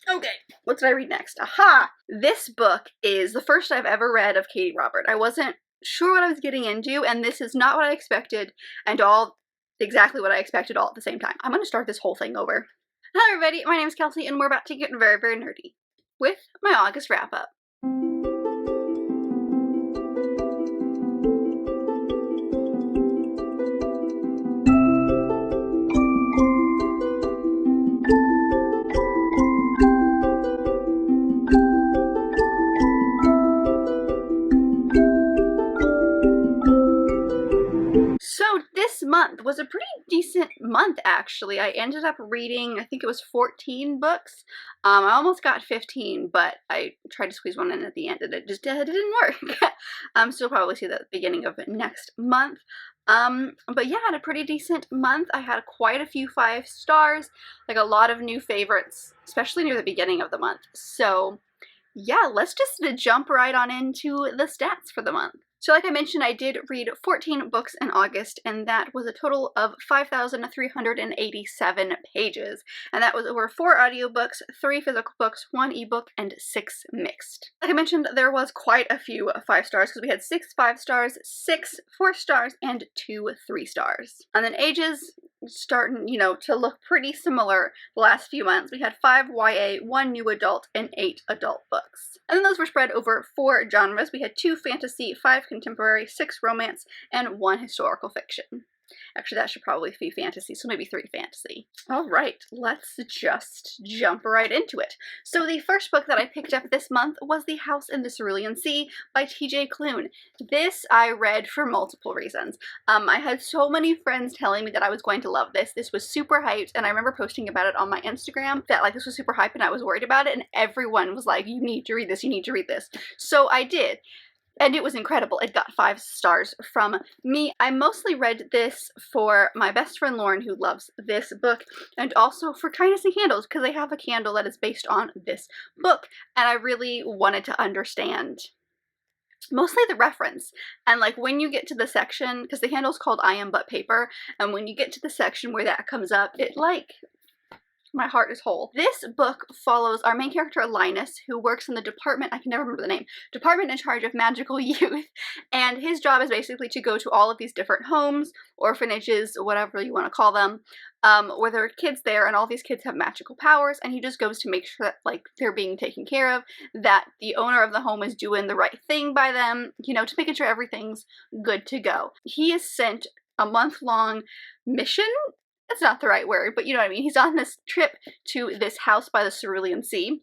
Okay, what did I read next? Aha! This book is the first I've ever read of Katie Robert. I wasn't sure what I was getting into, and this is not what I expected, and all exactly what I expected all at the same time. I'm gonna start this whole thing over. Hello everybody, my name is Kelsey, and we're about to get very, very nerdy with my August wrap-up. So this month was a pretty decent month, actually. I ended up reading, I think it was 14 books. I almost got 15, but I tried to squeeze one in at the end and it just didn't work. So you'll probably see that at the beginning of next month. But yeah, I had a pretty decent month. I had quite a few 5 stars, like a lot of new favorites, especially near the beginning of the month. So yeah, let's just jump right on into the stats for the month. So like I mentioned, I did read 14 books in August, and that was a total of 5,387 pages. And that was over 4 audiobooks, 3 physical books, 1 ebook, and 6 mixed. Like I mentioned, there was quite a few 5 stars, because we had 6 5 stars, 6 4 stars, and 2 3 stars. And then ages starting, to look pretty similar the last few months. We had 5 YA, 1 new adult, and 8 adult books. And then those were spread over 4 genres. We had 2 fantasy, 5 contemporary, 6 romance, and 1 historical fiction. Actually, that should probably be fantasy, so maybe 3 fantasy. Alright, let's just jump right into it. So the first book that I picked up this month was The House in the Cerulean Sea by TJ Klune. This I read for multiple reasons. I had so many friends telling me that I was going to love this. This was super hyped, and I remember posting about it on my Instagram that this was super hyped and I was worried about it, and everyone was like, you need to read this, you need to read this. So I did. And it was incredible. It got 5 stars from me. I mostly read this for my best friend Lauren, who loves this book, and also for Kindness and Candles, because they have a candle that is based on this book, and I really wanted to understand mostly the reference. And when you get to the section, because the candle's called I Am But Paper, and when you get to the section where that comes up, it my heart is whole. This book follows our main character, Linus, who works in the department, I can never remember the name, department in charge of magical youth, and his job is basically to go to all of these different homes, orphanages, whatever you want to call them, where there are kids there, and all these kids have magical powers, and he just goes to make sure that, they're being taken care of, that the owner of the home is doing the right thing by them, just making sure everything's good to go. He is sent a month-long mission. That's not the right word, but you know what I mean. He's on this trip to this house by the Cerulean Sea,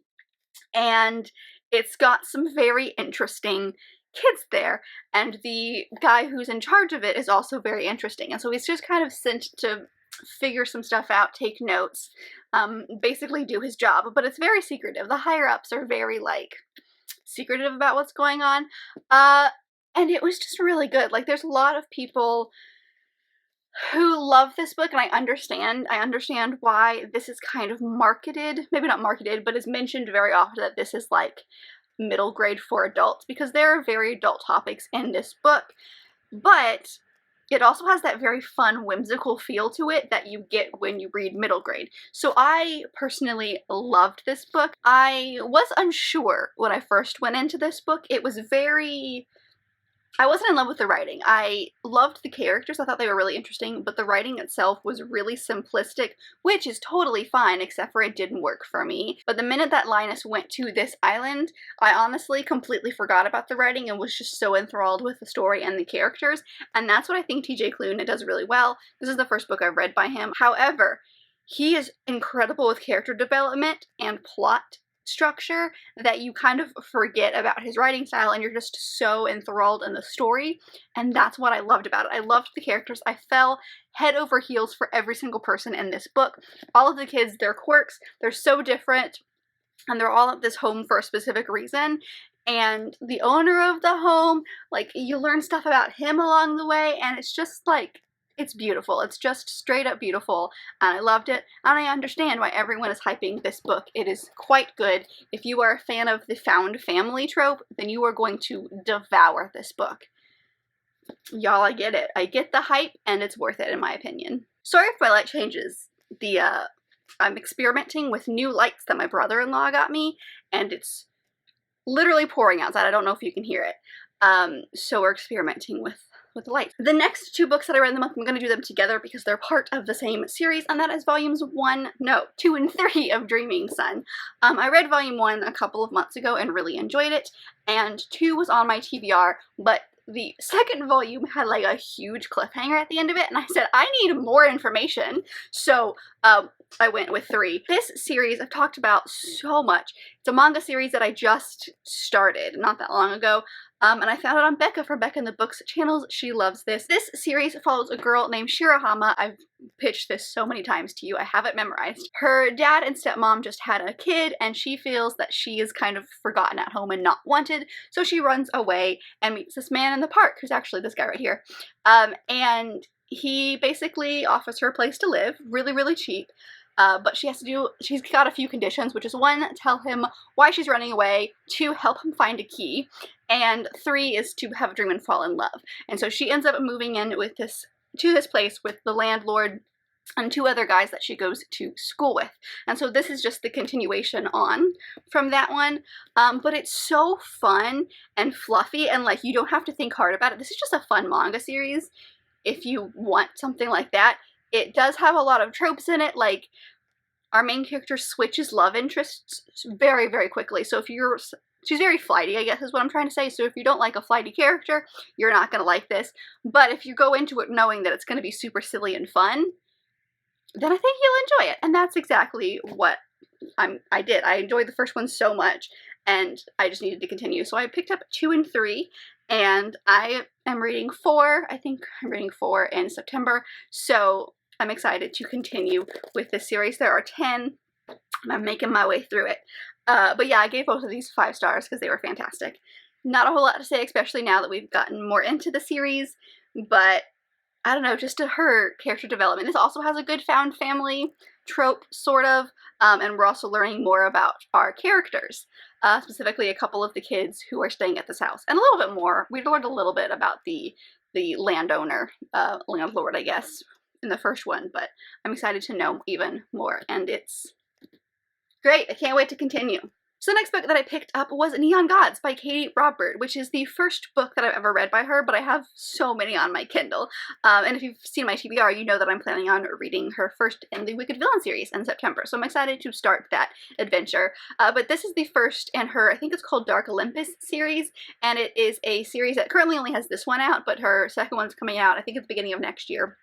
and it's got some very interesting kids there, and the guy who's in charge of it is also very interesting, and so he's just kind of sent to figure some stuff out, take notes, basically do his job, but it's very secretive. The higher-ups are very, secretive about what's going on, and it was just really good. There's a lot of people who love this book, and I understand why this is kind of marketed, maybe not marketed, but is mentioned very often that this is middle grade for adults, because there are very adult topics in this book, but it also has that very fun, whimsical feel to it that you get when you read middle grade. So I personally loved this book. I was unsure when I first went into this book. It was I wasn't in love with the writing. I loved the characters, I thought they were really interesting, but the writing itself was really simplistic, which is totally fine, except for it didn't work for me. But the minute that Linus went to this island, I honestly completely forgot about the writing and was just so enthralled with the story and the characters, and that's what I think TJ Klune does really well. This is the first book I've read by him. However, he is incredible with character development and plot structure that you kind of forget about his writing style, and you're just so enthralled in the story, and that's what I loved about it. I loved the characters. I fell head over heels for every single person in this book. All of the kids, their quirks, they're so different, and they're all at this home for a specific reason, and the owner of the home, you learn stuff about him along the way, and it's just it's beautiful. It's just straight up beautiful, and I loved it, and I understand why everyone is hyping this book. It is quite good. If you are a fan of the found family trope, then you are going to devour this book. Y'all, I get it. I get the hype, and it's worth it in my opinion. Sorry if my light changes. The I'm experimenting with new lights that my brother-in-law got me, and it's literally pouring outside. I don't know if you can hear it. So we're experimenting with the lights. The next 2 books that I read in the month, I'm going to do them together because they're part of the same series, and that is volumes 2 and 3 of Dreaming Sun. I read volume 1 a couple of months ago and really enjoyed it, and 2 was on my TBR, but the second volume had like a huge cliffhanger at the end of it, and I said, I need more information, so I went with 3. This series I've talked about so much. It's a manga series that I just started not that long ago, and I found it on Becca from Becca in the Books channels. She loves this. This series follows a girl named Shirahama. I've pitched this so many times to you. I have it memorized. Her dad and stepmom just had a kid, and she feels that she is kind of forgotten at home and not wanted, so she runs away and meets this man in the park, who's actually this guy right here. And he basically offers her a place to live, really, really cheap. But she's got a few conditions, which is 1, tell him why she's running away, 2, help him find a key, and 3 is to have a dream and fall in love. And so she ends up moving in with to this place with the landlord and 2 other guys that she goes to school with. And so this is just the continuation on from that one. But it's so fun and fluffy, and like you don't have to think hard about it. This is just a fun manga series if you want something like that. It does have a lot of tropes in it, like our main character switches love interests very, very quickly. So if she's very flighty, I guess is what I'm trying to say. So if you don't like a flighty character, you're not going to like this. But if you go into it knowing that it's going to be super silly and fun, then I think you'll enjoy it. And that's exactly what I did. I enjoyed the first one so much, and I just needed to continue. So I picked up 2 and 3, and I am reading 4. I think I'm reading 4 in September. So I'm excited to continue with this series. There are 10. I'm making my way through it. But yeah, I gave both of these 5 stars because they were fantastic. Not a whole lot to say, especially now that we've gotten more into the series, but I don't know, just to her character development. This also has a good found family trope, sort of, and we're also learning more about our characters, specifically a couple of the kids who are staying at this house, and a little bit more. We learned a little bit about the landowner, landlord, I guess, in the first one, but I'm excited to know even more, and it's great. I can't wait to continue. So the next book that I picked up was Nean Gods by Katie Robert, which is the first book that I've ever read by her, but I have so many on my Kindle. And if you've seen my TBR, you know that I'm planning on reading her first in the Wicked Villain series in September, so I'm excited to start that adventure. But this is the first in her, I think it's called Dark Olympus series, and it is a series that currently only has this one out, but her second one's coming out, I think at the beginning of next year.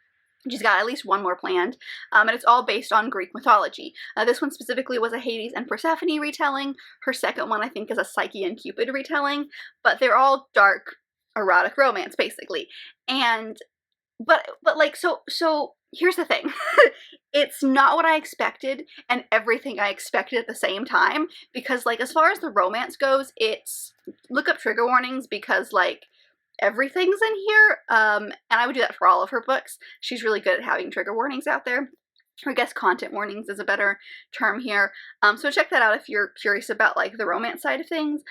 She's got at least 1 more planned, and it's all based on Greek mythology. This one specifically was a Hades and Persephone retelling. Her second one, I think, is a Psyche and Cupid retelling, but they're all dark, erotic romance, basically. And, but like, so here's the thing. It's not what I expected, and everything I expected at the same time, because, like, as far as the romance goes, look up trigger warnings, because, like, everything's in here, and I would do that for all of her books. She's really good at having trigger warnings out there. Or I guess content warnings is a better term here. So check that out if you're curious about like the romance side of things,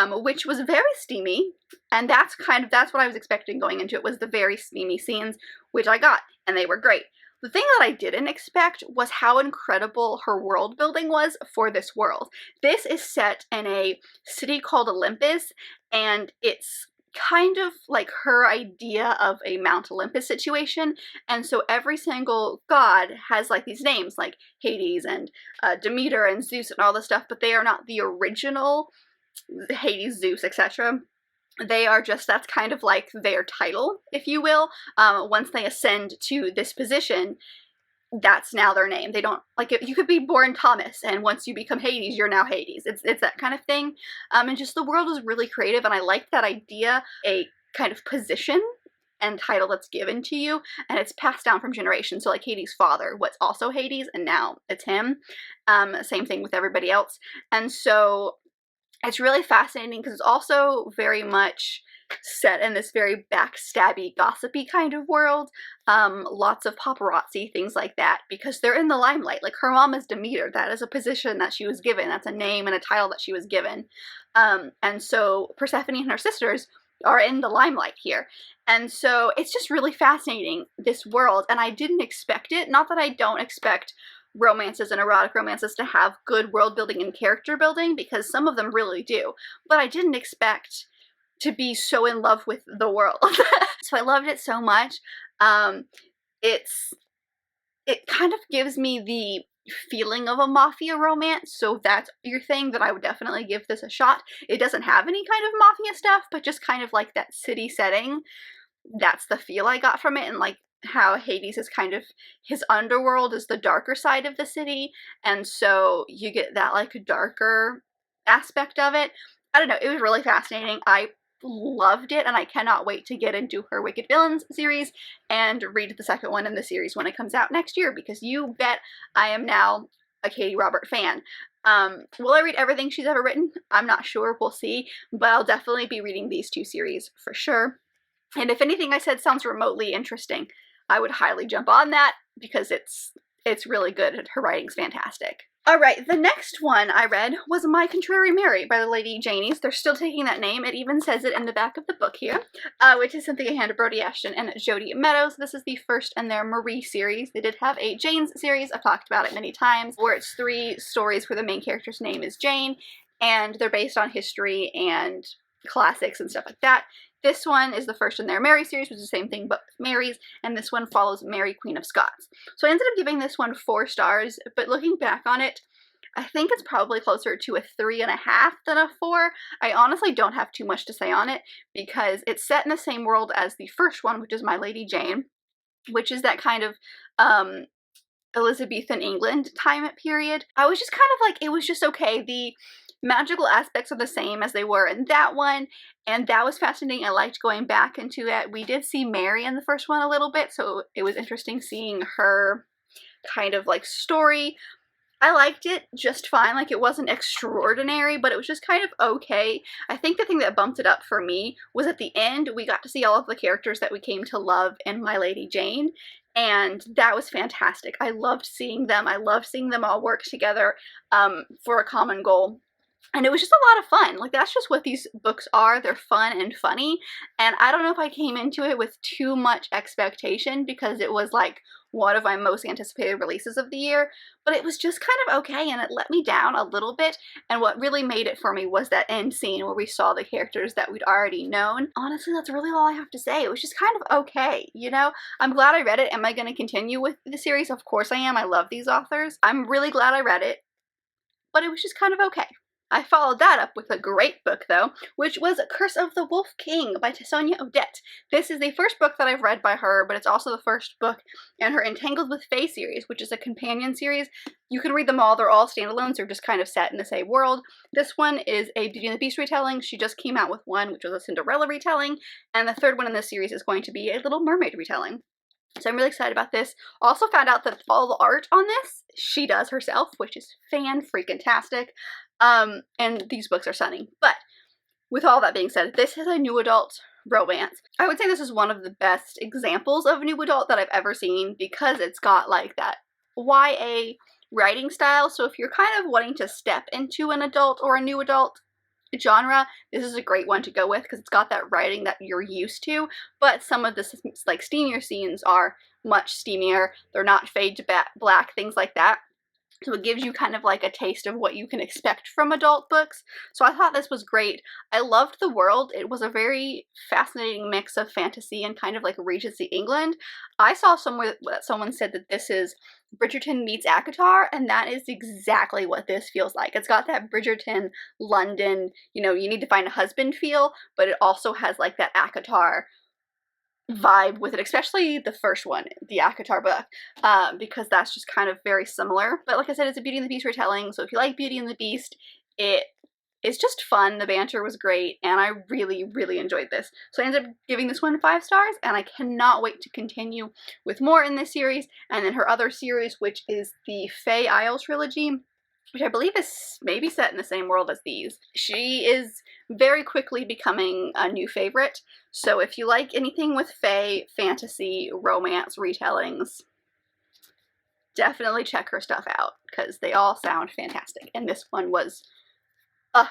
which was very steamy, and that's what I was expecting going into it, was the very steamy scenes, which I got, and they were great. The thing that I didn't expect was how incredible her world building was for this world. This is set in a city called Olympus, and it's kind of like her idea of a Mount Olympus situation, and so every single god has like these names like Hades and Demeter and Zeus and all this stuff, but they are not the original Hades, Zeus, etc. They are just, that's kind of like their title, if you will. Once they ascend to this position, that's now their name. They don't, like, you could be born Thomas, and once you become Hades, you're now Hades. It's that kind of thing. And just the world is really creative, and I like that idea, a kind of position and title that's given to you, and it's passed down from generations. So like Hades' father was also Hades, and now it's him. Same thing with everybody else. And so it's really fascinating because it's also very much set in this very backstabby, gossipy kind of world. Lots of paparazzi, things like that, because they're in the limelight. Like, her mom is Demeter. That is a position that she was given. That's a name and a title that she was given. And so Persephone and her sisters are in the limelight here. And so it's just really fascinating, this world, and I didn't expect it. Not that I don't expect romances and erotic romances to have good world building and character building, because some of them really do. But I didn't expect to be so in love with the world. So I loved it so much. It kind of gives me the feeling of a mafia romance, so if that's your thing, then I would definitely give this a shot. It doesn't have any kind of mafia stuff, but just kind of like that city setting. That's the feel I got from it, and like how Hades is kind of, his underworld is the darker side of the city, and so you get that like darker aspect of it. I don't know, it was really fascinating. I loved it, and I cannot wait to get into her Wicked Villains series and read the second one in the series when it comes out next year, because you bet I am now a Katie Robert fan. Will I read everything she's ever written? I'm not sure, we'll see, but I'll definitely be reading these two series for sure. And if anything I said sounds remotely interesting, I would highly jump on that, because it's really good. Her writing's fantastic. Alright, the next one I read was My Contrary Mary by the Lady Janies. They're still taking that name. It even says it in the back of the book here, which is Cynthia Hand, Brody Ashton, and Jodi Meadows. This is the first in their Marie series. They did have a Jane's series. I've talked about it many times, where it's 3 stories where the main character's name is Jane, and they're based on history and classics and stuff like that. This one is the first in their Mary series, which is the same thing but with Marys, and this one follows Mary, Queen of Scots. So I ended up giving this one 4 stars, but looking back on it, I think it's probably closer to a 3.5 than a 4. I honestly don't have too much to say on it, because it's set in the same world as the first one, which is My Lady Jane, which is that kind of Elizabethan England time period. I was just kind of like, it was just okay. The magical aspects are the same as they were in that one, and that was fascinating. I liked going back into it. We did see Mary in the first one a little bit, so it was interesting seeing her kind of like story. I liked it just fine. Like, it wasn't extraordinary, but it was just kind of okay. I think the thing that bumped it up for me was at the end, we got to see all of the characters that we came to love in My Lady Jane, and that was fantastic. I loved seeing them. I loved seeing them all work together for a common goal. And it was just a lot of fun. Like, that's just what these books are. They're fun and funny. And I don't know if I came into it with too much expectation, because it was like one of my most anticipated releases of the year. But it was just kind of okay, and it let me down a little bit. And what really made it for me was that end scene where we saw the characters that we'd already known. Honestly, that's really all I have to say. It was just kind of okay, you know? I'm glad I read it. Am I going to continue with the series? Of course I am. I love these authors. I'm really glad I read it. But it was just kind of okay. I followed that up with a great book, though, which was Curse of the Wolf King by Sonia Odette. This is the first book that I've read by her, but it's also the first book in her Entangled with Fae series, which is a companion series. You can read them all. They're all standalones. They're just kind of set in the same world. This one is a Beauty and the Beast retelling. She just came out with one, which was a Cinderella retelling, and the third one in this series is going to be a Little Mermaid retelling. So I'm really excited about this. Also found out that all the art on this, she does herself, which is fan-freaking-tastic. And these books are stunning. But with all that being said, this is a new adult romance. I would say this is one of the best examples of new adult that I've ever seen, because it's got like that YA writing style. So if you're kind of wanting to step into an adult or a new adult genre, this is a great one to go with, because it's got that writing that you're used to, but some of the like steamier scenes are much steamier. They're not fade to black, things like that. So it gives you kind of like a taste of what you can expect from adult books. So I thought this was great. I loved the world. It was a very fascinating mix of fantasy and kind of like Regency England. I saw somewhere that someone said that this is Bridgerton meets ACOTAR, and that is exactly what this feels like. It's got that Bridgerton, London, you know, you need to find a husband feel, but it also has like that ACOTAR vibe with it, especially the first one, the ACOTAR book, because that's just kind of very similar. But like I said, it's a Beauty and the Beast retelling, so if you like Beauty and the Beast, it's just fun. The banter was great, and I really, really enjoyed this. So I ended up giving this one 5 stars, and I cannot wait to continue with more in this series, and then her other series, which is the Fae Isle trilogy, which I believe is maybe set in the same world as these. She is very quickly becoming a new favorite, so if you like anything with Fae, fantasy, romance, retellings, definitely check her stuff out, because they all sound fantastic, and this one was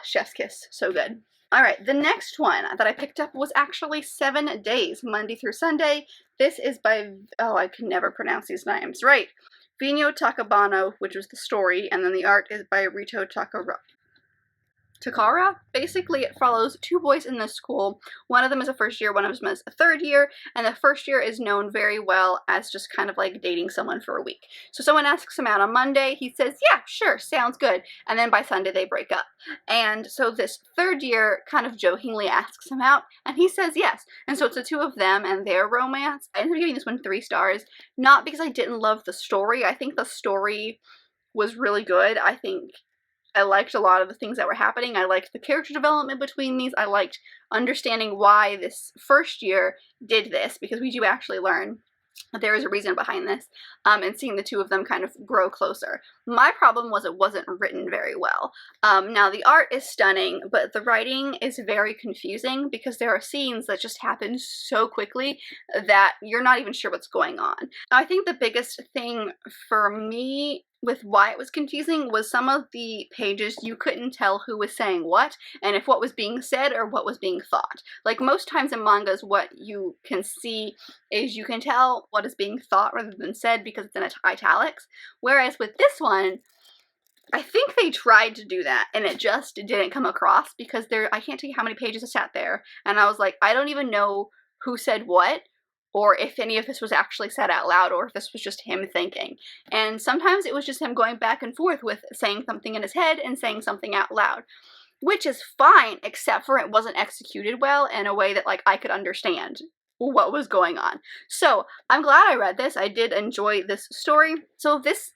chef's kiss, so good. Alright, the next one that I picked up was actually 7 Days, Monday through Sunday. This is by, oh, I can never pronounce these names right, Vinyo Takabano, which was the story, and then the art is by Rito Takara. Basically, it follows two boys in this school. One of them is a first year, one of them is a third year, and the first year is known very well as just kind of like dating someone for a week. So someone asks him out on Monday, he says, yeah, sure, sounds good, and then by Sunday they break up. And so this third year kind of jokingly asks him out, and he says yes. And so it's the two of them and their romance. I ended up giving this one 3 stars, not because I didn't love the story. I think the story was really good. I think I liked a lot of the things that were happening. I liked the character development between these. I liked understanding why this first year did this, because we do actually learn that there is a reason behind this, and seeing the two of them kind of grow closer. My problem was it wasn't written very well. Now the art is stunning, but the writing is very confusing because there are scenes that just happen so quickly that you're not even sure what's going on. I think the biggest thing for me with why it was confusing was some of the pages you couldn't tell who was saying what, and if what was being said or what was being thought. Like most times in mangas, what you can see is you can tell what is being thought rather than said because it's in italics, whereas with this one, I think they tried to do that and it just didn't come across because I can't tell you how many pages I sat there and I was like, I don't even know who said what, or if any of this was actually said out loud, or if this was just him thinking. And sometimes it was just him going back and forth with saying something in his head and saying something out loud, which is fine, except for it wasn't executed well in a way that like I could understand what was going on. So I'm glad I read this. I did enjoy this story. So if this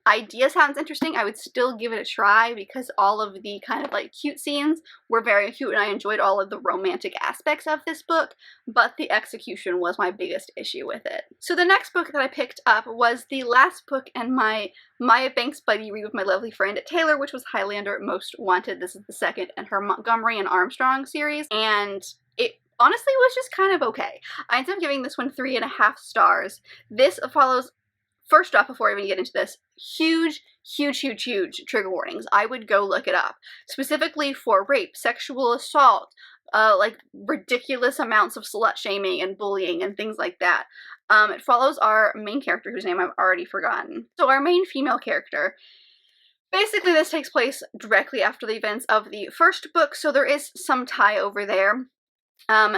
idea sounds interesting, I would still give it a try because all of the kind of like cute scenes were very cute and I enjoyed all of the romantic aspects of this book, but the execution was my biggest issue with it. So the next book that I picked up was the last book in my Maya Banks buddy read with my lovely friend Taylor, which was Highlander Most Wanted. This is the second in her Montgomery and Armstrong series, and it honestly was just kind of okay. I ended up giving this one 3.5 stars. This follows, first off, before I even get into this, huge trigger warnings. I would go look it up. Specifically for rape, sexual assault, like ridiculous amounts of slut shaming and bullying and things like that. It follows our main character, whose name I've already forgotten. So our main female character, basically this takes place directly after the events of the first book, so there is some tie over there.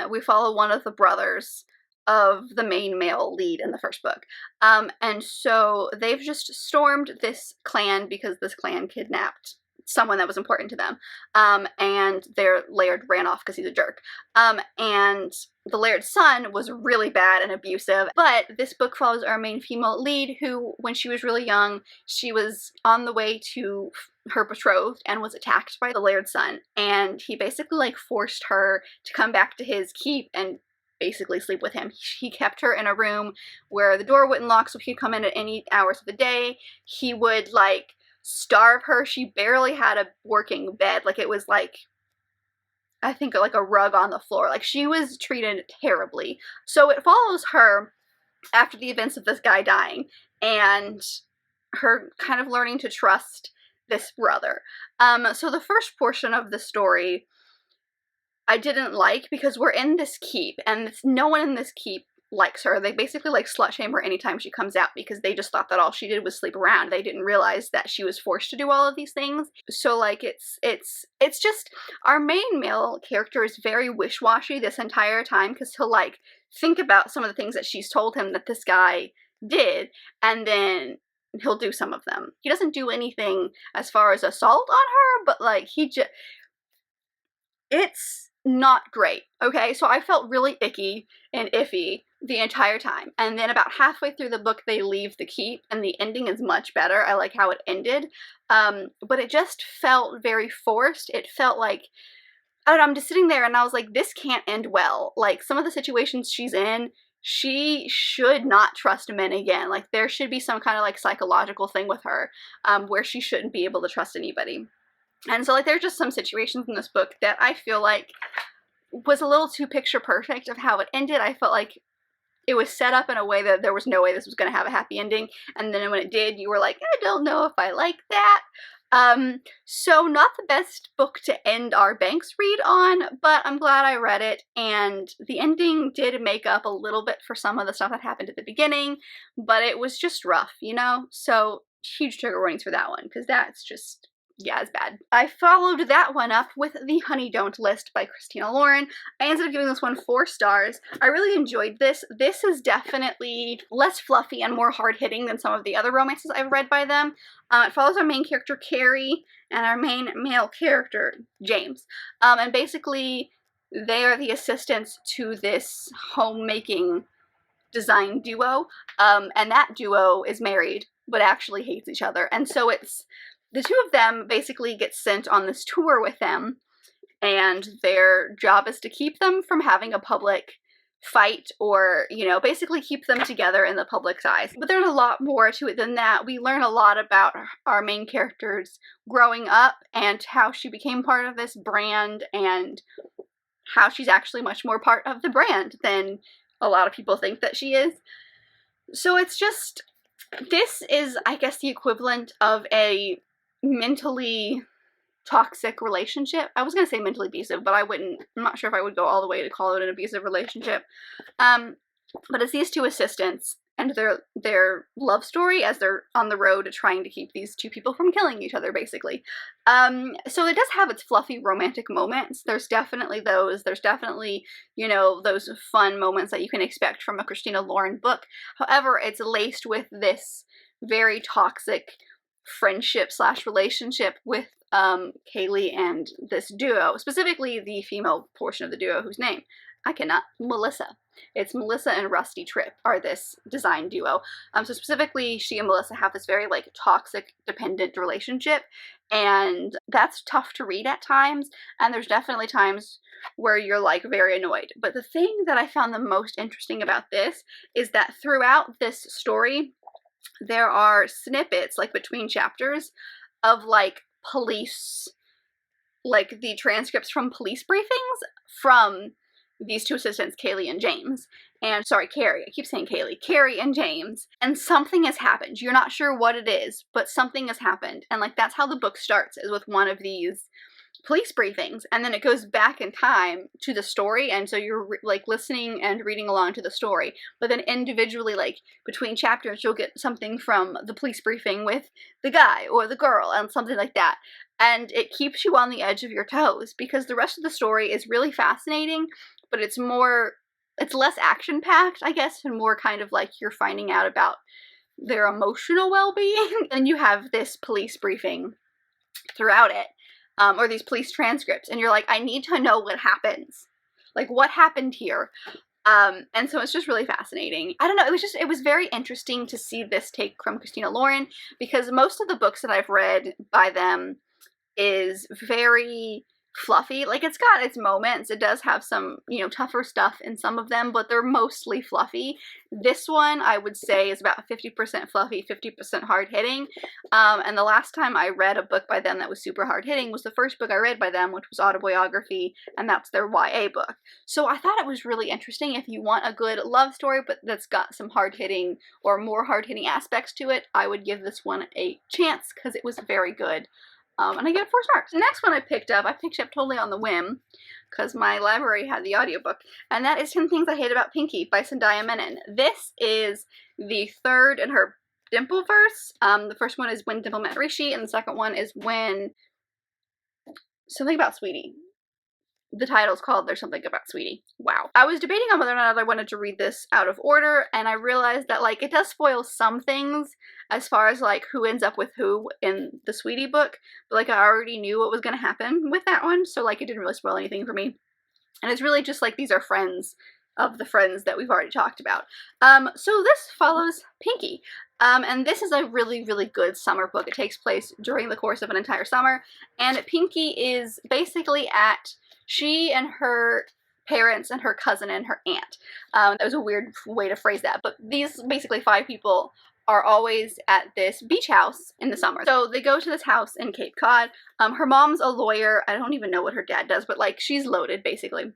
We follow one of the brothers of the main male lead in the first book. And so they've just stormed this clan because this clan kidnapped someone that was important to them. And their laird ran off because he's a jerk. And the laird's son was really bad and abusive. But this book follows our main female lead who, when she was really young, she was on the way to her betrothed and was attacked by the laird's son. And he basically like forced her to come back to his keep and basically sleep with him. He kept her in a room where the door wouldn't lock so he could come in at any hours of the day. He would like starve her. She barely had a working bed. Like it was like, I think like a rug on the floor. Like she was treated terribly. So it follows her after the events of this guy dying and her kind of learning to trust this brother. So the first portion of the story I didn't like because we're in this keep and no one in this keep likes her. They basically like slut shame her anytime she comes out because they just thought that all she did was sleep around. They didn't realize that she was forced to do all of these things. So like it's just our main male character is very wish-washy this entire time because he'll like think about some of the things that she's told him that this guy did and then he'll do some of them. He doesn't do anything as far as assault on her, but like it's not great, okay? So I felt really icky and iffy the entire time. And then about halfway through the book, they leave the keep, and the ending is much better. I like how it ended. But it just felt very forced. It felt like, I don't know, I'm just sitting there and I was like, this can't end well. Like, some of the situations she's in, she should not trust men again. Like, there should be some kind of, like, psychological thing with her, where she shouldn't be able to trust anybody. And so, like, there's just some situations in this book that I feel like was a little too picture perfect of how it ended. I felt like it was set up in a way that there was no way this was going to have a happy ending. And then when it did, you were like, I don't know if I like that. So not the best book to end our Banks read on, but I'm glad I read it, and the ending did make up a little bit for some of the stuff that happened at the beginning, but it was just rough, you know? So huge trigger warnings for that one, because that's just, yeah, it's bad. I followed that one up with The Honey Don't List by Christina Lauren. I ended up giving this one 4 stars. I really enjoyed this. This is definitely less fluffy and more hard-hitting than some of the other romances I've read by them. It follows our main character, Carrie, and our main male character, James. And basically, they are the assistants to this homemaking design duo. And that duo is married, but actually hates each other. And so it's the two of them basically get sent on this tour with them, and their job is to keep them from having a public fight, or, you know, basically keep them together in the public's eyes. But there's a lot more to it than that. We learn a lot about our main character's growing up and how she became part of this brand, and how she's actually much more part of the brand than a lot of people think that she is. So it's just, this is, I guess, the equivalent of a mentally toxic relationship. I was going to say mentally abusive, but I'm not sure if I would go all the way to call it an abusive relationship. But it's these two assistants and their love story as they're on the road trying to keep these two people from killing each other, basically. So it does have its fluffy romantic moments. There's definitely those. There's definitely, you know, those fun moments that you can expect from a Christina Lauren book. However, it's laced with this very toxic friendship / relationship with Kaylee and this duo, specifically the female portion of the duo whose name I cannot, Melissa. It's Melissa and Rusty Tripp are this design duo. So specifically, she and Melissa have this very, like, toxic, dependent relationship, and that's tough to read at times, and there's definitely times where you're, like, very annoyed. But the thing that I found the most interesting about this is that throughout this story, there are snippets, like, between chapters of, like, police, like, the transcripts from police briefings from these two assistants, Kaylee and James. And, sorry, Carrie. I keep saying Kaylee. Carrie and James. And something has happened. You're not sure what it is, but something has happened. And, like, that's how the book starts, is with one of these police briefings, and then it goes back in time to the story, and so you're like listening and reading along to the story, but then individually, like, between chapters, you'll get something from the police briefing with the guy or the girl and something like that, and it keeps you on the edge of your toes, because the rest of the story is really fascinating, but it's less action-packed, I guess, and more kind of like you're finding out about their emotional well-being, and you have this police briefing throughout it. Or these police transcripts, and you're like, I need to know what happens. Like, what happened here? And so it's just really fascinating. I don't know, it was very interesting to see this take from Christina Lauren, because most of the books that I've read by them is very fluffy. Like, it's got its moments. It does have some, you know, tougher stuff in some of them, but they're mostly fluffy. This one, I would say, is about 50% fluffy, 50% hard-hitting. And the last time I read a book by them that was super hard-hitting was the first book I read by them, which was Autobiography, and that's their YA book. So I thought it was really interesting. If you want a good love story, but that's got some hard-hitting or more hard-hitting aspects to it, I would give this one a chance, because it was very good. And I give it 4 stars. The next one I picked up totally on the whim, because my library had the audiobook, and that is 10 Things I Hate About Pinky by Sandaya Menon. This is the third in her Dimple verse. The first one is When Dimple Met Rishi, and the second one is When something about Sweetie. The title's called There's Something About Sweetie. Wow. I was debating on whether or not I wanted to read this out of order, and I realized that, like, it does spoil some things as far as, like, who ends up with who in the Sweetie book, but, like, I already knew what was going to happen with that one, so, like, it didn't really spoil anything for me. And it's really just, like, these are friends of the friends that we've already talked about. So this follows Pinky. And this is a really, really good summer book. It takes place during the course of an entire summer, and Pinky is basically at she and her parents and her cousin and her aunt. That was a weird way to phrase that, but these basically 5 people are always at this beach house in the summer. So they go to this house in Cape Cod. Her mom's a lawyer. I don't even know what her dad does, but, like, she's loaded, basically.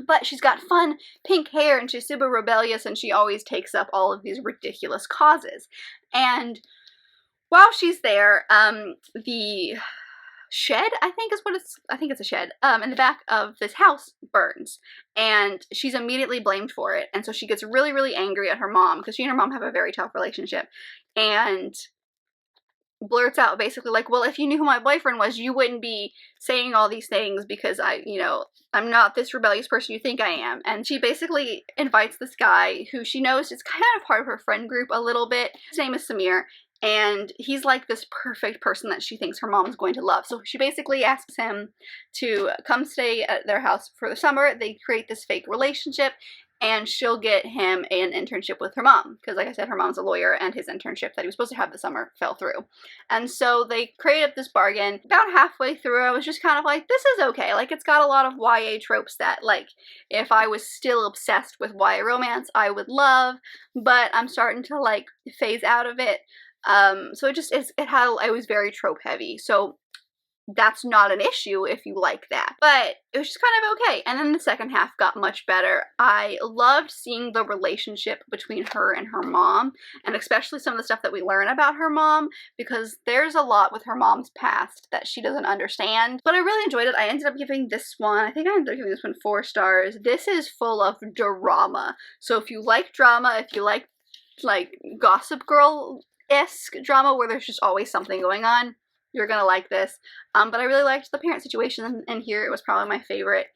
But she's got fun pink hair, and she's super rebellious, and she always takes up all of these ridiculous causes. And while she's there, the shed, I think it's a shed, in the back of this house burns, and she's immediately blamed for it, and so she gets really, really angry at her mom, because she and her mom have a very tough relationship, and blurts out basically like, well, if you knew who my boyfriend was, you wouldn't be saying all these things, because I'm not this rebellious person you think I am. And she basically invites this guy who she knows is kind of part of her friend group a little bit. His name is Samir, and he's like this perfect person that she thinks her mom's going to love. So she basically asks him to come stay at their house for the summer. They create this fake relationship, and she'll get him an internship with her mom, because like I said, her mom's a lawyer, and his internship that he was supposed to have this summer fell through. And so they create up this bargain. About halfway through, I was just kind of like, this is okay. Like, it's got a lot of YA tropes that, like, if I was still obsessed with YA romance, I would love, but I'm starting to, like, phase out of it. So it was very trope heavy. So that's not an issue if you like that. But it was just kind of okay. And then the second half got much better. I loved seeing the relationship between her and her mom, and especially some of the stuff that we learn about her mom, because there's a lot with her mom's past that she doesn't understand. But I really enjoyed it. I ended up giving this one, I think I ended up giving this one 4 stars. This is full of drama. So if you like drama, if you like Gossip Girl-esque drama where there's just always something going on, you're gonna like this. But I really liked the parent situation in here. It was probably my favorite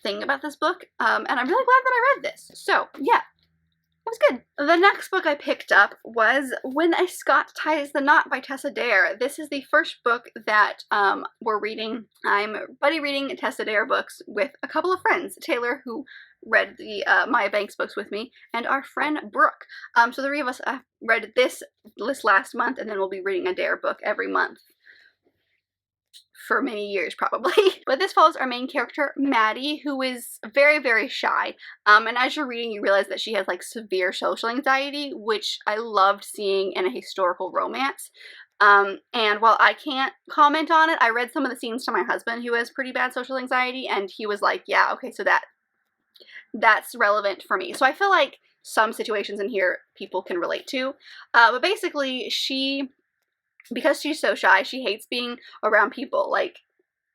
thing about this book. And I'm really glad that I read this. So, yeah, it was good. The next book I picked up was When a Scot Ties the Knot by Tessa Dare. This is the first book that we're reading. I'm buddy reading Tessa Dare books with a couple of friends. Taylor, who read the Maya Banks books with me, and our friend Brooke. So the 3 of us read this last month, and then we'll be reading a Dare book every month for many years probably. But this follows our main character, Maddie, who is very, very shy. And as you're reading, you realize that she has like severe social anxiety, which I loved seeing in a historical romance. And while I can't comment on it, I read some of the scenes to my husband, who has pretty bad social anxiety, and he was like, yeah, okay, so that's relevant for me. So I feel like some situations in here people can relate to. But basically, because she's so shy, she hates being around people. Like,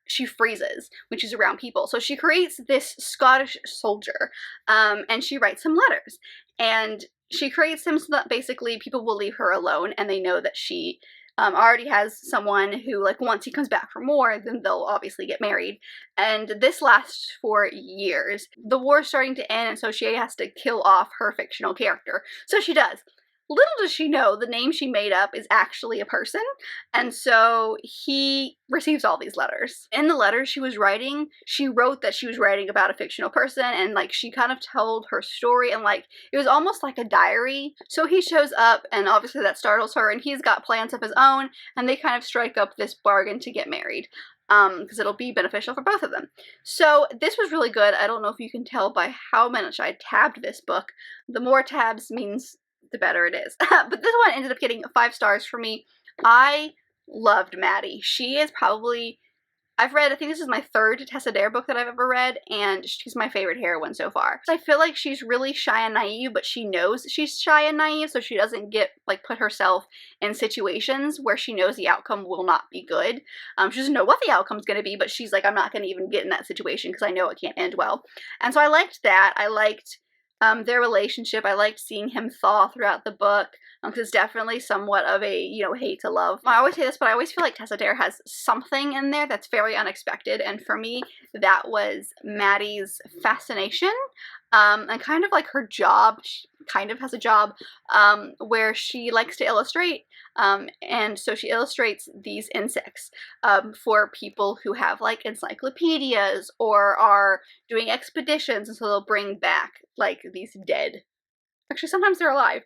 she freezes when she's around people. So she creates this Scottish soldier, and she writes him letters. And she creates him so that basically people will leave her alone, and they know that she already has someone who, like, once he comes back for more, then they'll obviously get married. And this lasts for years. The war's starting to end, and so she has to kill off her fictional character. So she does. Little does she know, the name she made up is actually a person, and so he receives all these letters. In the letters she wrote that she was writing about a fictional person, and like she kind of told her story, and like it was almost like a diary. So he shows up, and obviously that startles her, and he's got plans of his own, and they kind of strike up this bargain to get married. Because it'll be beneficial for both of them. So this was really good. I don't know if you can tell by how much I tabbed this book. The more tabs means the better it is. But this one ended up getting 5 stars for me. I loved Maddie. She is probably, I think this is my 3rd Tessa Dare book that I've ever read, and she's my favorite heroine so far. I feel like she's really shy and naive, but she knows she's shy and naive, so she doesn't put herself in situations where she knows the outcome will not be good. She doesn't know what the outcome's going to be, but she's like, I'm not going to even get in that situation because I know it can't end well. And so I liked that. I liked their relationship. I liked seeing him thaw throughout the book, because it's definitely somewhat of a, hate to love. I always say this, but I always feel like Tessa Dare has something in there that's very unexpected, and for me, that was Maddie's fascination, and kind of like her job. She kind of has a job where she likes to illustrate, and so she illustrates these insects for people who have like encyclopedias or are doing expeditions, and so they'll bring back like these dead, actually sometimes they're alive,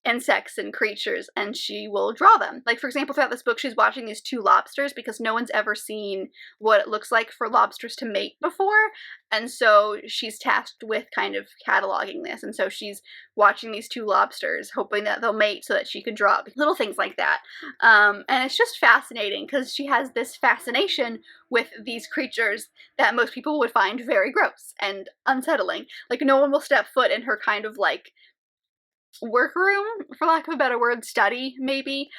insects and creatures, and she will draw them. Like, for example, throughout this book, she's watching these 2 lobsters because no one's ever seen what it looks like for lobsters to mate before, and so she's tasked with kind of cataloging this, and so she's watching these 2 lobsters, hoping that they'll mate so that she can draw little things like that. And it's just fascinating because she has this fascination with these creatures that most people would find very gross and unsettling. Like, no one will step foot in her kind of like workroom, for lack of a better word, study, maybe,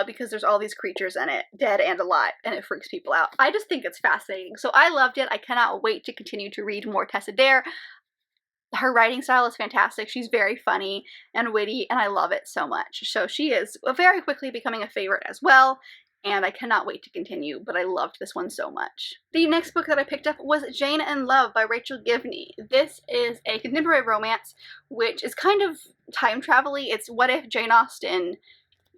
because there's all these creatures in it, dead and alive, and it freaks people out. I just think it's fascinating. So I loved it. I cannot wait to continue to read more Tessa Dare. Her writing style is fantastic. She's very funny and witty, and I love it so much. So she is very quickly becoming a favorite as well, and I cannot wait to continue, but I loved this one so much. The next book that I picked up was Jane in Love by Rachel Givney. This is a contemporary romance, which is kind of time travel-y. It's what if Jane Austen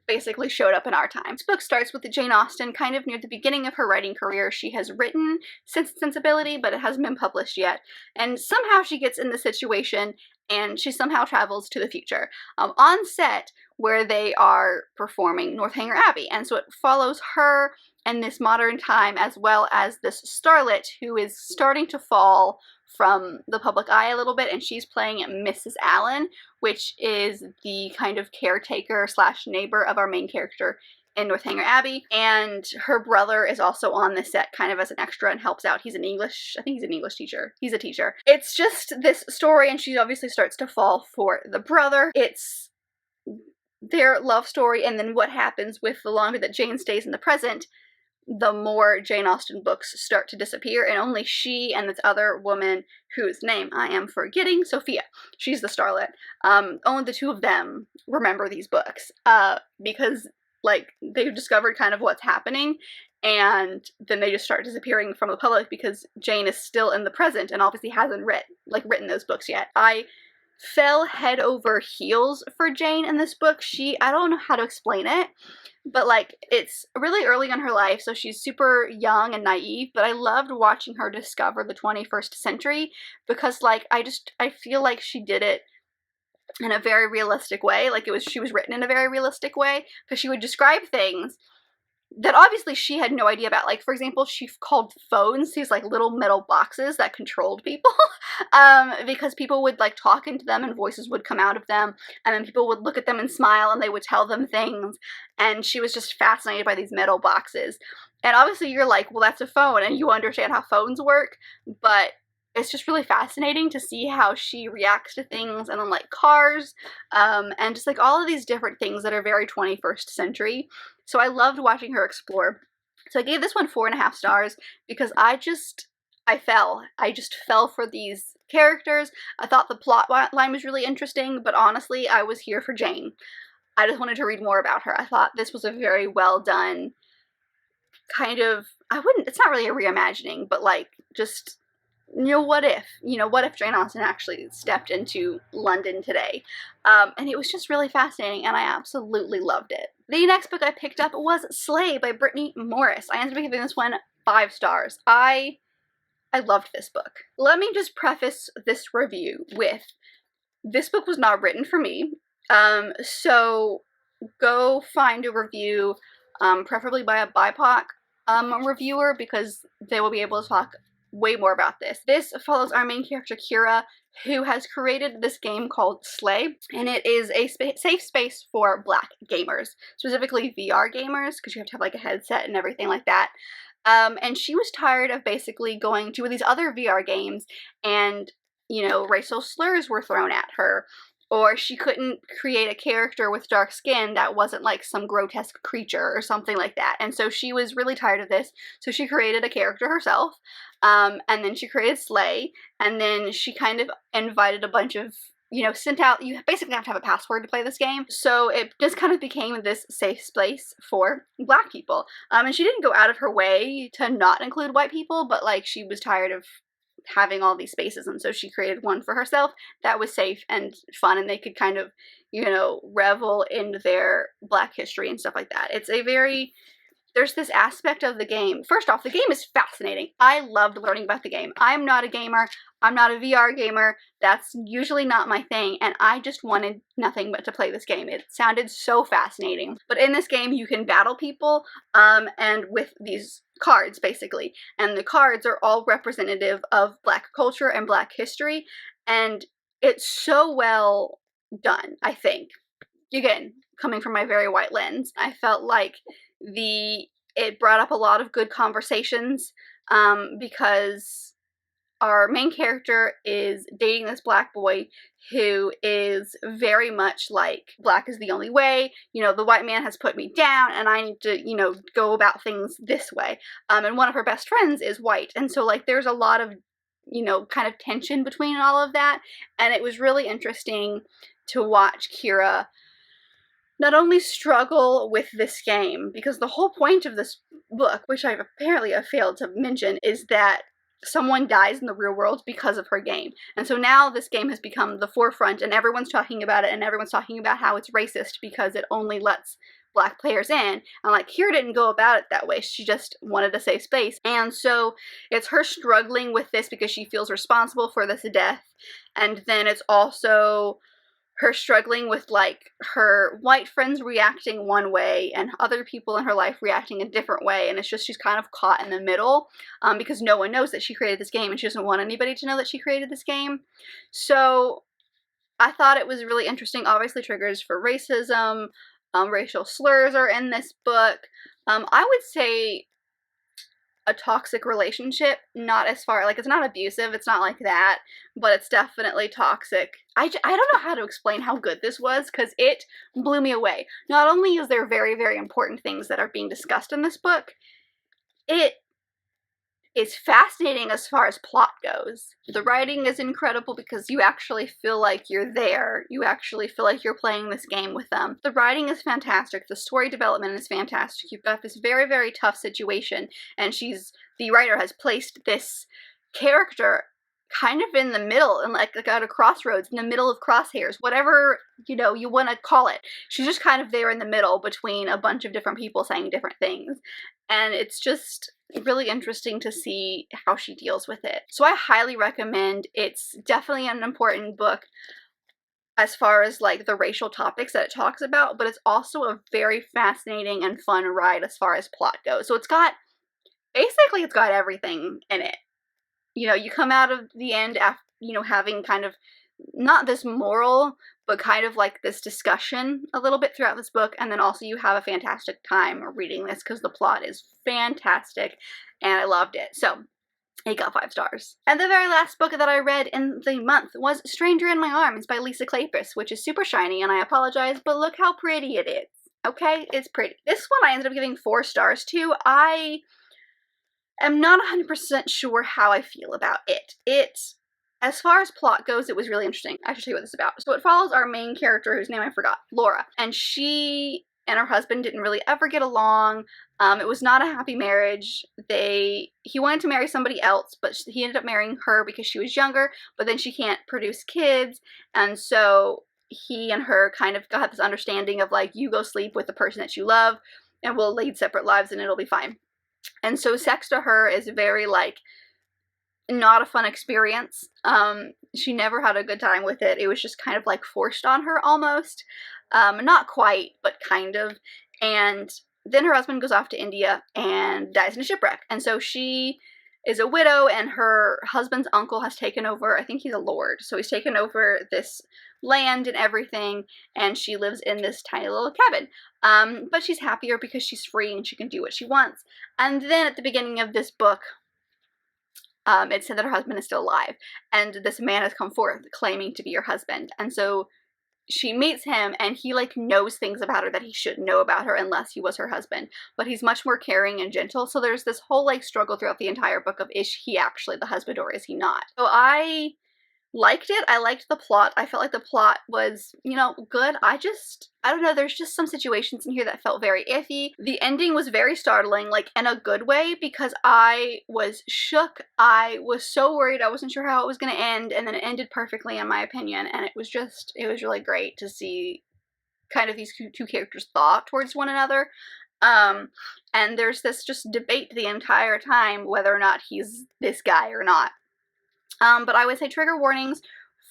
basically showed up in our time. This book starts with Jane Austen kind of near the beginning of her writing career. She has written Sense and Sensibility, but it hasn't been published yet. And somehow she gets in the situation and she somehow travels to the future on set where they are performing Northanger Abbey. And so it follows her in this modern time, as well as this starlet who is starting to fall from the public eye a little bit, and she's playing Mrs. Allen, which is the kind of caretaker slash neighbor of our main character in Northanger Abbey. And her brother is also on the set kind of as an extra and helps out. He's an English, I think he's an English teacher. He's a teacher. It's just this story, and she obviously starts to fall for the brother. It's their love story, and then what happens with the longer that Jane stays in the present, the more Jane Austen books start to disappear, and only she and this other woman whose name I am forgetting, Sophia, she's the starlet, only the two of them remember these books, because, like, they've discovered kind of what's happening, and then they just start disappearing from the public because Jane is still in the present and obviously hasn't written those books yet. I fell head over heels for Jane in this book. I don't know how to explain it, but like, it's really early in her life, so she's super young and naive, but I loved watching her discover the 21st century because, like, I feel like she did it in a very realistic way. Like, she was written in a very realistic way, because she would describe things that obviously she had no idea about. Like, for example, she called phones these, like, little metal boxes that controlled people, because people would, like, talk into them and voices would come out of them, and then people would look at them and smile and they would tell them things, and she was just fascinated by these metal boxes. And obviously you're like, well, that's a phone, and you understand how phones work, but it's just really fascinating to see how she reacts to things, and then, like, cars, and just, like, all of these different things that are very 21st century. So I loved watching her explore. So I gave this one 4.5 stars because I just fell for these characters. I thought the plot line was really interesting, but honestly, I was here for Jane. I just wanted to read more about her. I thought this was a very well done kind of, it's not really a reimagining, but, like, just, what if Jane Austen actually stepped into London today? And it was just really fascinating, and I absolutely loved it. The next book I picked up was Slay by Brittany Morris. I ended up giving this one 5 stars. I loved this book. Let me just preface this review with, this book was not written for me, so go find a review, preferably by a BIPOC reviewer, because they will be able to talk way more about this. This follows our main character, Kira, who has created this game called Slay, and it is a safe space for Black gamers, specifically VR gamers, because you have to have, like, a headset and everything like that. And she was tired of basically going to these other VR games and, racial slurs were thrown at her, or she couldn't create a character with dark skin that wasn't, like, some grotesque creature or something like that. And so she was really tired of this, so she created a character herself, and then she created Slay, and then she kind of invited a bunch of, sent out, you basically have to have a password to play this game, so it just kind of became this safe space for Black people. And she didn't go out of her way to not include white people, but, like, she was tired of having all these spaces, and so she created one for herself that was safe and fun, and they could kind of, revel in their Black history and stuff like that. There's this aspect of the game. First off, the game is fascinating. I loved learning about the game. I'm not a gamer. I'm not a VR gamer. That's usually not my thing, and I just wanted nothing but to play this game. It sounded so fascinating. But in this game, you can battle people, and with these cards, basically. And the cards are all representative of Black culture and Black history, and it's so well done, I think. Again, coming from my very white lens, I felt like it brought up a lot of good conversations, because our main character is dating this black boy who is very much like, black is the only way, you know, the white man has put me down and I need to, you know, go about things this way. And one of her best friends is white, and so like there's a lot of, you know, kind of tension between all of that, and it was really interesting to watch Kira not only struggle with this game, because the whole point of this book, which I've apparently failed to mention, is that someone dies in the real world because of her game. And so now this game has become the forefront and everyone's talking about it, and everyone's talking about how it's racist because it only lets black players in. And like, Kira didn't go about it that way. She just wanted a safe space. And so it's her struggling with this because she feels responsible for this death. And then it's also her struggling with like her white friends reacting one way and other people in her life reacting a different way, and it's just she's kind of caught in the middle because no one knows that she created this game and she doesn't want anybody to know that she created this game. So I thought it was really interesting. Obviously triggers for racism, racial slurs are in this book. I would say a toxic relationship, not as far, like, it's not abusive, it's not like that, but it's definitely toxic. I don't know how to explain how good this was, because it blew me away. Not only is there very, very important things that are being discussed in this book, it is fascinating as far as plot goes. The writing is incredible because you actually feel like you're there. You actually feel like you're playing this game with them. The writing is fantastic. The story development is fantastic. You've got this very, very tough situation, and the writer has placed this character kind of in the middle, and like at a crossroads, in the middle of crosshairs, whatever, you know, you want to call it. She's just kind of there in the middle between a bunch of different people saying different things. And it's just really interesting to see how she deals with it. So I highly recommend. It's definitely an important book as far as like the racial topics that it talks about, but it's also a very fascinating and fun ride as far as plot goes. So it's got everything in it. You know, you come out of the end after, you know, having kind of not this moral, but kind of like this discussion a little bit throughout this book, and then also you have a fantastic time reading this because the plot is fantastic and I loved it. So it got 5 stars. And the very last book that I read in the month was Stranger in My Arms by Lisa Kleypas, which is super shiny, and I apologize, but look how pretty it is. Okay, it's pretty. This one I ended up giving 4 stars to. I am not 100% sure how I feel about it. As far as plot goes, it was really interesting. I should tell you what this is about. So it follows our main character, whose name I forgot, Laura. And she and her husband didn't really ever get along. It was not a happy marriage. He wanted to marry somebody else, but he ended up marrying her because she was younger, but then she can't produce kids. And so he and her kind of got this understanding of like, you go sleep with the person that you love and we'll lead separate lives and it'll be fine. And so sex to her is very like, not a fun experience. She never had a good time with it. It was just kind of like forced on her almost. Not quite, but kind of. And then her husband goes off to India and dies in a shipwreck. And so she is a widow, and her husband's uncle has taken over, I think he's a lord, so he's taken over this land and everything, and she lives in this tiny little cabin. But she's happier because she's free and she can do what she wants. And then at the beginning of this book, it said that her husband is still alive, and this man has come forth claiming to be her husband. And so she meets him, and he like knows things about her that he shouldn't know about her unless he was her husband, but he's much more caring and gentle. So there's this whole like struggle throughout the entire book of, is he actually the husband or is he not? So I liked it. I liked the plot. I felt like the plot was, you know, good. I don't know, there's just some situations in here that felt very iffy. The ending was very startling, like in a good way, because I was shook. I was so worried. I wasn't sure how it was going to end, and then it ended perfectly in my opinion, and it was really great to see kind of these two characters' thought towards one another. And there's this just debate the entire time whether or not he's this guy or not. But I would say trigger warnings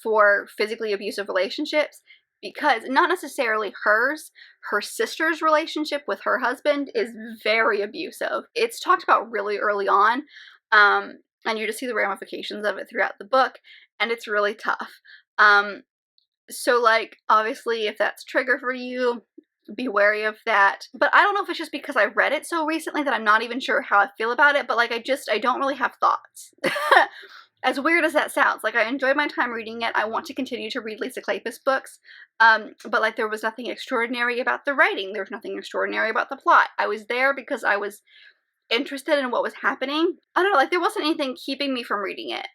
for physically abusive relationships, because not necessarily hers, her sister's relationship with her husband is very abusive. It's talked about really early on, and you just see the ramifications of it throughout the book, and it's really tough. So like, obviously, if that's a trigger for you, be wary of that. But I don't know if it's just because I read it so recently that I'm not even sure how I feel about it, but like, I don't really have thoughts. As weird as that sounds, like I enjoyed my time reading it. I want to continue to read Lisa Kleypas books, but like there was nothing extraordinary about the writing. There was nothing extraordinary about the plot. I was there because I was interested in what was happening. I don't know, like there wasn't anything keeping me from reading it.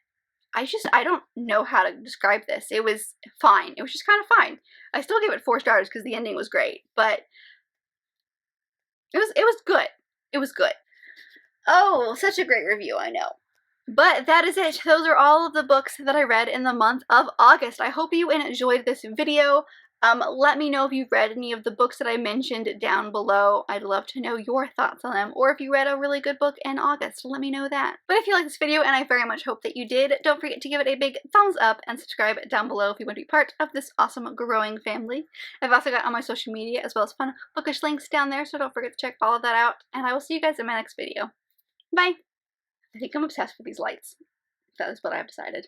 I don't know how to describe this. It was fine. It was just kind of fine. I still give it 4 stars because the ending was great, but it was good. It was good. Oh, such a great review, I know. But that is it. Those are all of the books that I read in the month of August. I hope you enjoyed this video. Let me know if you've read any of the books that I mentioned down below. I'd love to know your thoughts on them. Or if you read a really good book in August, let me know that. But if you liked this video, and I very much hope that you did, don't forget to give it a big thumbs up and subscribe down below if you want to be part of this awesome growing family. I've also got all my social media as well as fun bookish links down there, so don't forget to check all of that out. And I will see you guys in my next video. Bye! I think I'm obsessed with these lights. That is what I've decided.